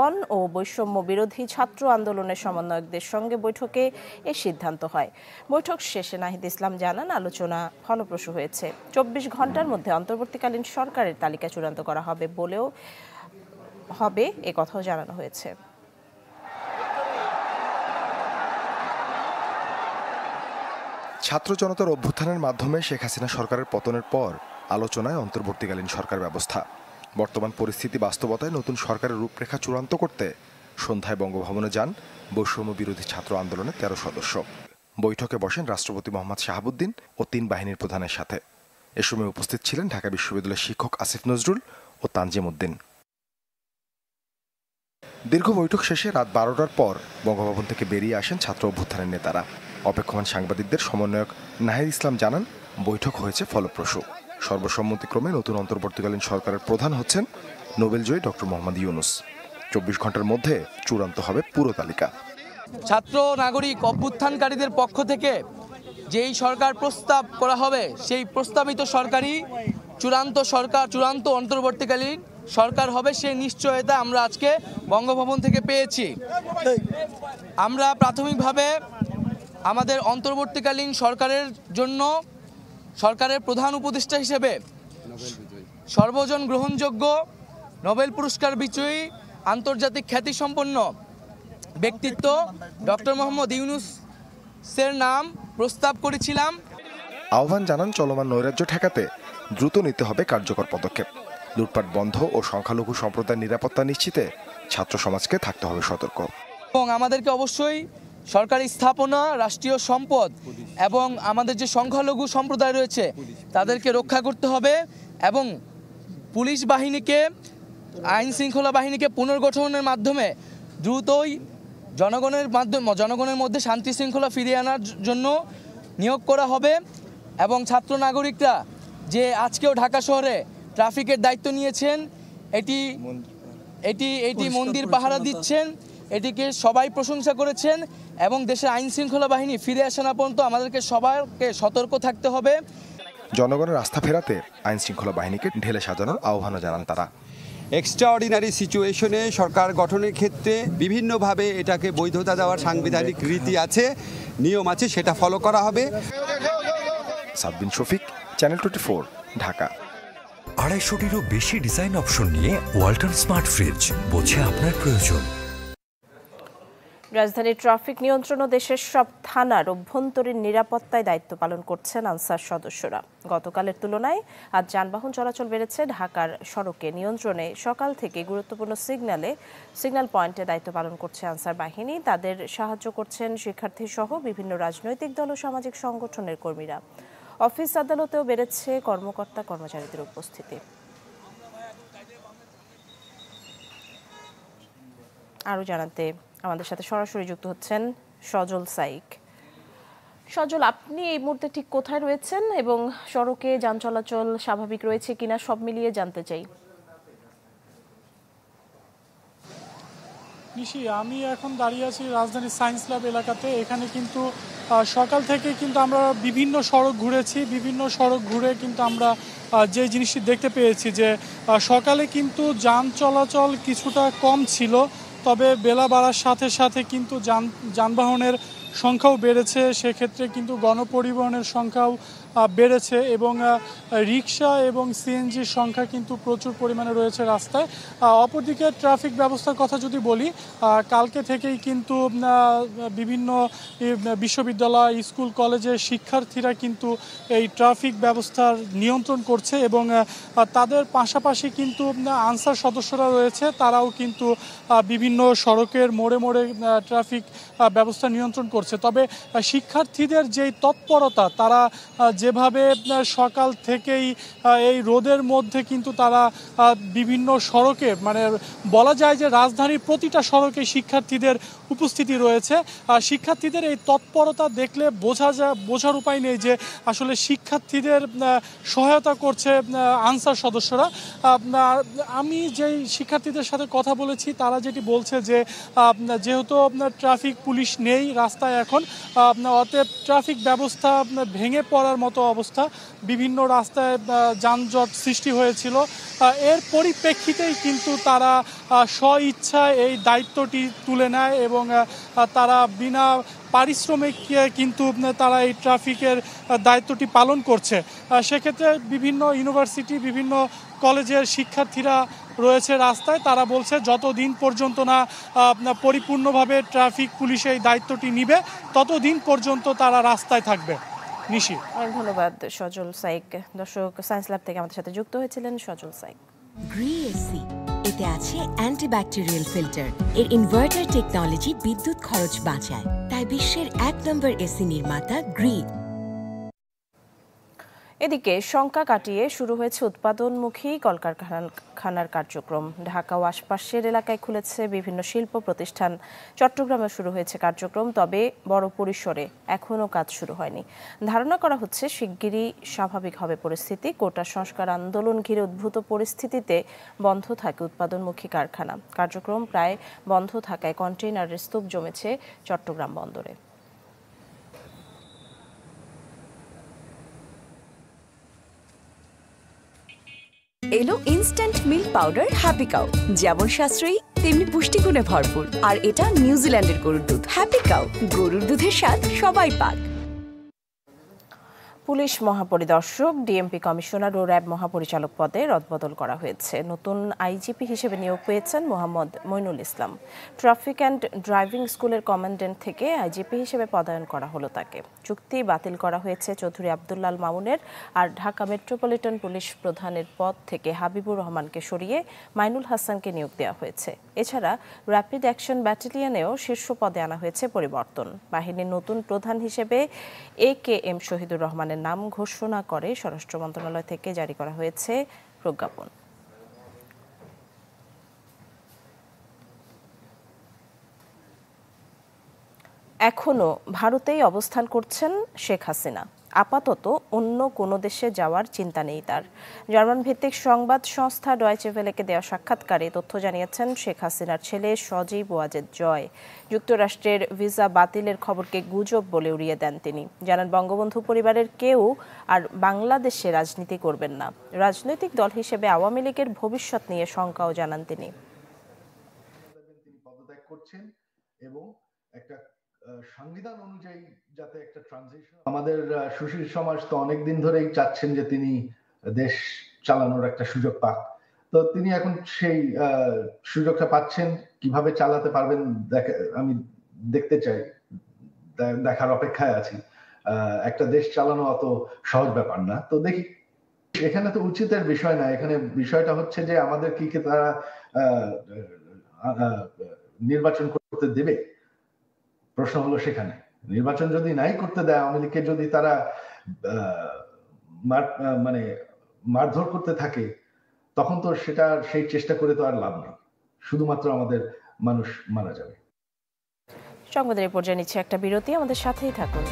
জনগণ ও বৈষম্য বিরোধী ছাত্র আন্দোলনের সমন্বয়কদের সঙ্গে বৈঠকে এ সিদ্ধান্ত হয়। বৈঠক শেষে নাহিদ ইসলাম জানান, আলোচনা ফলপ্রসূ হয়েছে। 24 ঘন্টার মধ্যে অন্তর্বর্তীকালীন সরকারের তালিকা চূড়ান্ত করা হবে বলেও এ কথাও জানানো হয়েছে। ছাত্র জনতার অভ্যুত্থানের মাধ্যমে শেখ হাসিনা সরকারের পতনের পর আলোচনায় অন্তর্বর্তীকালীন সরকার ব্যবস্থা। বর্তমান পরিস্থিতি বাস্তবতায় নতুন সরকারের রূপরেখা চূড়ান্ত করতে সন্ধ্যায় বঙ্গভবনে যান বৈষম্য বিরোধী ছাত্র আন্দোলনের 13 সদস্য। বৈঠকে বসেন রাষ্ট্রপতি মোহাম্মদ শাহাবুদ্দিন ও 3 বাহিনীর প্রধানের সাথে। এ সময় উপস্থিত ছিলেন ঢাকা বিশ্ববিদ্যালয়ের শিক্ষক আসিফ নজরুল ও তানজিম উদ্দিন। দীর্ঘ বৈঠক শেষে রাত 12টার পর বঙ্গভবন থেকে বেরিয়ে আসেন ছাত্র অভ্যুত্থানের নেতারা। অপেক্ষমান সাংবাদিকদের সমন্বয়ক নাহিদ ইসলাম জানান, বৈঠক হয়েছে ফলপ্রসূ। সর্বসম্মতিক্রমে নতুন অন্তর্বর্তীকালীন সরকারের প্রধান হচ্ছেন নোবেলজয়ী ডক্টর মোহাম্মদ ইউনূস। 24 ঘন্টার মধ্যে চূড়ান্ত হবে পুরো তালিকা। ছাত্র নাগরিক অভ্যুত্থানকারীদের পক্ষ থেকে যেই সরকার প্রস্তাব করা হবে, সেই প্রস্তাবিত সরকারই চূড়ান্ত অন্তর্বর্তীকালীন সরকার হবে, সেই নিশ্চয়তা আমরা আজকে বঙ্গভবন থেকে পেয়েছি। আমরা প্রাথমিকভাবে আমাদের অন্তর্বর্তীকালীন সরকারের জন্য সরকারের প্রধান উপদেষ্টা হিসেবে সর্বজন গ্রহণযোগ্য নোবেল পুরস্কার বিজয়ী আন্তর্জাতিক খ্যাতিসম্পন্ন ব্যক্তিত্ব ডক্টর মোহাম্মদ ইউনূসের নাম প্রস্তাব করেছিলাম। আহ্বান জানান, চলমান নৈরাজ্য ঠেকাতে দ্রুত নিতে হবে কার্যকর পদক্ষেপ। লুটপাট বন্ধ ও সংখ্যালঘু সম্প্রদায়ের নিরাপত্তা নিশ্চিতে ছাত্র সমাজকে থাকতে হবে সতর্ক। এবং আমাদেরকে অবশ্যই সরকারি স্থাপনা, রাষ্ট্রীয় সম্পদ এবং আমাদের যে সংখ্যালঘু সম্প্রদায় রয়েছে তাদেরকে রক্ষা করতে হবে এবং পুলিশ বাহিনীকে, আইন শৃঙ্খলা বাহিনীকে পুনর্গঠনের মাধ্যমে দ্রুতই জনগণের মধ্যে শান্তি শৃঙ্খলা ফিরিয়ে আনার জন্য নিয়োগ করা হবে। এবং ছাত্র নাগরিকরা যে আজকেও ঢাকা শহরে ট্রাফিকের দায়িত্ব নিয়েছেন, এটি মন্দির পাহারা দিচ্ছেন, এটিকে সবাই প্রশংসা করেছেন এবং দেশের আইন শৃঙ্খলা বাহিনী ফিরে আসা না পর্যন্ত আমাদেরকে সবাইকে সতর্ক থাকতে হবে। জনগণের আস্থা ফেরাতে আইন শৃঙ্খলা বাহিনীকে ঢেলে সাজানোর আহ্বানও জানান তারা। এক্সট্রাঅর্ডিনারি সিচুয়েশনে সরকার গঠনের ক্ষেত্রে বিভিন্নভাবে এটাকে বৈধতা দেওয়ার সাংবিধানিক রীতি আছে, নিয়ম আছে, সেটা ফলো করা হবে। সাদবিন শফিক, চ্যানেল 24, ঢাকা। 250-টিরও বেশি ডিজাইন অপশন নিয়ে ওয়ালটন স্মার্ট ফ্রিজ, বোঝে আপনার প্রয়োজন। রাজধানীর ট্রাফিক নিয়ন্ত্রণ ও দেশের সব থানার অভ্যন্তরীণ নিরাপত্তায় দায়িত্ব পালন করছেন আনসার সদস্যরা। গতকালের তুলনায় আজ যানবাহন চলাচল বেড়েছে। ঢাকার সড়কে নিয়ন্ত্রণে সকাল থেকে গুরুত্বপূর্ণ সিগন্যাল পয়েন্টে দায়িত্ব পালন করছে আনসার বাহিনী। তাদের সাহায্য করছেন শিক্ষার্থী সহ বিভিন্ন রাজনৈতিক দল ও সামাজিক সংগঠনের কর্মীরা। অফিস আদালতেও বেড়েছে কর্মকর্তা কর্মচারীদের উপস্থিতি। আরও জানাতে আমাদের সাথে সরাসরি যুক্ত হচ্ছেন সজল সাইক। সজল, আপনি এই মুহূর্তে ঠিক কোথায় রয়েছেন এবং সড়কে যান চলাচল স্বাভাবিক রয়েছে কিনা সব মিলিয়ে জানতে চাই। নিশি, আমি এখন দাঁড়িয়ে আছি রাজধানীর সায়েন্স ল্যাব এলাকাতে। এখানে কিন্তু সকাল থেকে কিন্তু আমরা বিভিন্ন সড়ক ঘুরে কিন্তু আমরা যে জিনিসটি দেখতে পেয়েছি যে সকালে কিন্তু যান চলাচল কিছুটা কম ছিল, তবে বেলা বাড়ার সাথে সাথে কিন্তু যানবাহনের সংখ্যাও বেড়েছে। সেক্ষেত্রে কিন্তু গণপরিবহনের সংখ্যাও বেড়েছে এবং রিক্সা এবং সিএনজির সংখ্যা কিন্তু প্রচুর পরিমাণে রয়েছে রাস্তায়। অপরদিকে ট্রাফিক ব্যবস্থার কথা যদি বলি, কালকে থেকেই কিন্তু বিভিন্ন বিশ্ববিদ্যালয়, স্কুল, কলেজের শিক্ষার্থীরা কিন্তু এই ট্রাফিক ব্যবস্থার নিয়ন্ত্রণ করছে এবং তাদের পাশাপাশি কিন্তু আনসার সদস্যরা রয়েছে, তারাও কিন্তু বিভিন্ন সড়কের মোড়ে ট্রাফিক ব্যবস্থা নিয়ন্ত্রণ করছে। তবে শিক্ষার্থীদের যেই তৎপরতা, তারা যেভাবে সকাল থেকেই এই রোদের মধ্যে কিন্তু তারা বিভিন্ন সড়কে, মানে বলা যায় যে রাজধানীর প্রতিটা সড়কে শিক্ষার্থীদের উপস্থিতি রয়েছে। শিক্ষার্থীদের এই তৎপরতা দেখলে বোঝার উপায় নেই যে আসলে শিক্ষার্থীদের সহায়তা করছে আনসার সদস্যরা। আমি যেই শিক্ষার্থীদের সাথে কথা বলেছি, তারা যেটি বলছে যে যেহেতু ট্রাফিক পুলিশ নেই রাস্তায় এখন, অতএব ট্রাফিক ব্যবস্থা ভেঙে পড়ার মতো মতো অবস্থা, বিভিন্ন রাস্তায় যানজট সৃষ্টি হয়েছিল। এর পরিপ্রেক্ষিতেই কিন্তু তারা স্বইচ্ছায় এই দায়িত্বটি তুলে নেয় এবং তারা বিনা পারিশ্রমিক কিন্তু তারা এই ট্রাফিকের দায়িত্বটি পালন করছে। সেক্ষেত্রে বিভিন্ন ইউনিভার্সিটি, বিভিন্ন কলেজের শিক্ষার্থীরা রয়েছে রাস্তায়। তারা বলছে যতদিন পর্যন্ত না পরিপূর্ণভাবে ট্রাফিক পুলিশ এই দায়িত্বটি নিবে ততদিন পর্যন্ত তারা রাস্তায় থাকবে। নিশি, অনেক ধন্যবাদ সজল সাইক। দর্শক, সায়েন্স ল্যাব থেকে আমাদের সাথে যুক্ত হয়েছিলেন সজল সাইক। গ্রি এসি, এতে আছে অ্যান্টিব্যাকটেরিয়াল ফিল্টার। এর ইনভার্টার টেকনোলজি বিদ্যুৎ খরচ বাঁচায়, তাই বিশ্বের 1 নম্বর এসি নির্মাতা গ্রি। এদিকে শঙ্কা কাটিয়ে শুরু হয়েছে উৎপাদনমুখী কলকারখানার কার্যক্রম। ঢাকা ও আশপাশের এলাকায় খুলেছে বিভিন্ন শিল্প প্রতিষ্ঠান। চট্টগ্রামে শুরু হয়েছে কার্যক্রম, তবে বড় পরিসরে এখনও কাজ শুরু হয়নি। ধারণা করা হচ্ছে শিগগিরই স্বাভাবিক হবে পরিস্থিতি। কোটা সংস্কার আন্দোলন ঘিরে উদ্ভূত পরিস্থিতিতে বন্ধ থাকে উৎপাদনমুখী কারখানা। কার্যক্রম প্রায় বন্ধ থাকায় কন্টেইনারের স্তূপ জমেছে চট্টগ্রাম বন্দরে। এলো instant milk powder happy cow, যেমন সাশ্রয়ী তেমনি পুষ্টিগুণে ভরপুর। আর এটা নিউজিল্যান্ডের গরুর দুধ। হ্যাপি কাউ, গরুর দুধের স্বাদ সবাই পাক। পুলিশ মহাপরিদর্শক, ডিএমপি কমিশনার ও র্যাব মহাপরিচালক পদে রদবদল করা হয়েছে। নতুন আইজিপি হিসেবে নিয়োগ পেয়েছেন Mohammad Moinul Islam. Traffic and driving স্কুলের কমান্ড্যান্ট থেকে আইজিপি হিসেবে পদায়ন করা হলো তাকে। চুক্তি বাতিল করা হয়েছে চৌধুরী আবদুল্লাল মামুনের। আর ঢাকা মেট্রোপলিটন পুলিশ প্রধানের পদ থেকে হাবিবুর রহমানকে সরিয়ে মাইনুল হাসানকে নিয়োগ দেওয়া হয়েছে। এছাড়া র্যাপিড অ্যাকশন ব্যাটালিয়নেও শীর্ষ পদে আনা হয়েছে পরিবর্তন। বাহিনীর নতুন প্রধান হিসেবে AKM শহীদুর রহমানের নাম ঘোষণা করে স্বরাষ্ট্র মন্ত্রণালয় থেকে জারি করা হয়েছে প্রজ্ঞাপন। এখনো ভারতেই অবস্থান করছেন শেখ হাসিনা। আপাতত অন্য কোনো দেশে যাওয়ার চিন্তা নেই তার। জার্মান ভিত্তিক সংবাদ সংস্থা ডয়েচে ভেলেকে দেওয়া সাক্ষাৎকারে তথ্য জানিয়েছেন শেখ হাসিনার ছেলে সজীব ওয়াজেদ জয়। যুক্তরাষ্ট্রের ভিসা বাতিলের খবরকে গুজব বলে উড়িয়ে দেন তিনি। জানান, বঙ্গবন্ধু পরিবারের কেউ আর বাংলাদেশে রাজনীতি করবেন না। রাজনৈতিক দল হিসেবে আওয়ামী লীগের ভবিষ্যৎ নিয়ে শঙ্কাও জানান তিনি। পদত্যাগ করছেন এবং একটা সংবিধান অনুযায়ী যাতে একটা ট্রানজিশন, আমাদের সুশীল সমাজ তো অনেকদিন ধরেই চাচ্ছেন যে তিনি দেশ চালানোর একটা সুযোগ পাক। তো তিনি এখন সেই সুযোগটা পাচ্ছেন, কিভাবে চালাতে পারবেন আমি দেখতে চাই, দেখার অপেক্ষায় আছি। একটা দেশ চালানো অত সহজ ব্যাপার না। তো দেখি, এখানে তো উচিতের বিষয় না, এখানে বিষয়টা হচ্ছে যে আমাদের কি তারা নির্বাচন করতে দেবে। প্রশ্ন হলো সেখানে নির্বাচন যদি নাই করতে দেয়, আওয়ামী লীগকে যদি তারা মানে মারধর করতে থাকে, তখন তো সেটা সেই চেষ্টা করে তো আর লাভ নেই, শুধুমাত্র আমাদের মানুষ মারা যাবে। সংবাদের পর্যায়ে নিচ্ছে একটা বিরতি, আমাদের সাথেই থাকুন।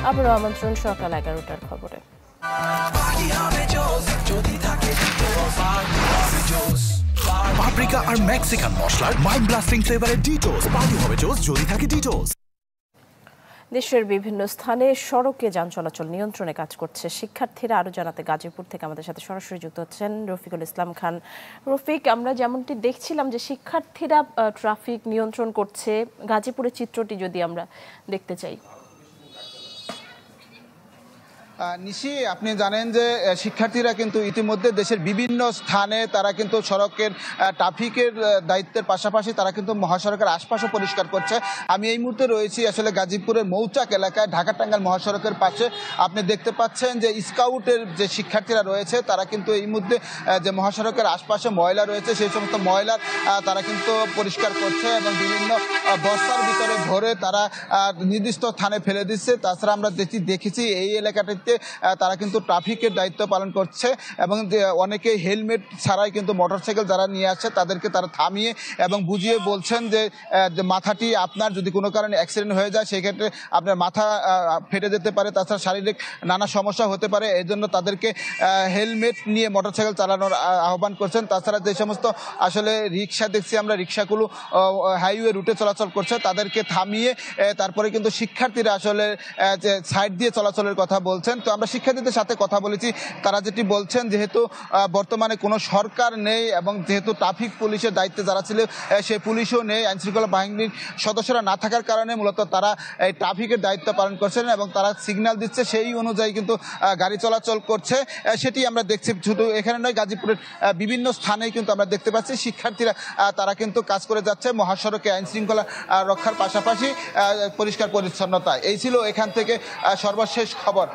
আবারও আমন্ত্রণ সকাল 11টার খবরে। পাপরিকা আর মেক্সিকান মশলার মাইন্ড ব্লাস্টিং ফ্লেভারের ডিটোস পার্টি হবে জোস যদি থাকে ডিটোস। দেশের বিভিন্ন স্থানে সড়কে যান চলাচল নিয়ন্ত্রণে কাজ করছে শিক্ষার্থীরা। আরও জানাতে গাজীপুর থেকে আমাদের সাথে সরাসরি যুক্ত হচ্ছেন রফিকুল ইসলাম খান। রফিক, আমরা যেমনটি দেখছিলাম যে শিক্ষার্থীরা ট্রাফিক নিয়ন্ত্রণ করছে, গাজীপুরের চিত্রটি যদি আমরা দেখতে চাই। নিশি, আপনি জানেন যে শিক্ষার্থীরা কিন্তু ইতিমধ্যে দেশের বিভিন্ন স্থানে তারা কিন্তু সড়কের ট্রাফিকের দায়িত্বের পাশাপাশি তারা কিন্তু মহাসড়কের আশপাশও পরিষ্কার করছে। আমি এই মুহূর্তে রয়েছি আসলে গাজীপুরের মৌচাক এলাকায়, ঢাকা টাঙ্গাইল মহাসড়কের পাশে। আপনি দেখতে পাচ্ছেন যে স্কাউটের যে শিক্ষার্থীরা রয়েছে তারা কিন্তু এই মুহূর্তে যে মহাসড়কের আশপাশে ময়লা রয়েছে সেই সমস্ত ময়লা তারা কিন্তু পরিষ্কার করছে এবং বিভিন্ন বস্তার ভিতরে ভরে তারা নির্দিষ্ট স্থানে ফেলে দিচ্ছে। তাছাড়া আমরা দেখেছি এই এলাকাটিতে তারা কিন্তু ট্রাফিকের দায়িত্ব পালন করছে এবং অনেকে হেলমেট ছাড়াই কিন্তু মোটরসাইকেল যারা নিয়ে আসছে তাদেরকে তারা থামিয়ে এবং বুঝিয়ে বলছেন যে মাথাটি আপনার যদি কোনো কারণে অ্যাক্সিডেন্ট হয়ে যায় সেক্ষেত্রে আপনার মাথা ফেটে যেতে পারে, তাছাড়া শারীরিক নানা সমস্যা হতে পারে, এই জন্য তাদেরকে হেলমেট নিয়ে মোটরসাইকেল চালানোর আহ্বান করছেন। তাছাড়া যে সমস্ত আসলে রিক্সা দেখছি আমরা, রিক্সাগুলো হাইওয়ে রুটে চলাচল করছে তাদেরকে থামিয়ে তারপরে কিন্তু শিক্ষার্থীরা আসলে সাইড দিয়ে চলাচলের কথা বলছেন। তো আমরা শিক্ষার্থীদের সাথে কথা বলেছি, তারা যেটি বলছেন যেহেতু বর্তমানে কোনো সরকার নেই এবং যেহেতু ট্রাফিক পুলিশের দায়িত্বে যারা ছিল সেই পুলিশও নেই, আইনশৃঙ্খলা বাহিনীর সদস্যরা না থাকার কারণে মূলত তারা এই ট্রাফিকের দায়িত্ব পালন করছেন এবং তারা সিগন্যাল দিচ্ছে, সেই অনুযায়ী কিন্তু গাড়ি চলাচল করছে। সেটি আমরা দেখছি, শুধু এখানে নয় গাজীপুরের বিভিন্ন স্থানেই কিন্তু আমরা দেখতে পাচ্ছি শিক্ষার্থীরা তারা কিন্তু কাজ করে যাচ্ছে মহাসড়কে আইনশৃঙ্খলা রক্ষার পাশাপাশি পরিষ্কার পরিচ্ছন্নতা। এই ছিল এখান থেকে সর্বশেষ খবর।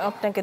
আপনাকে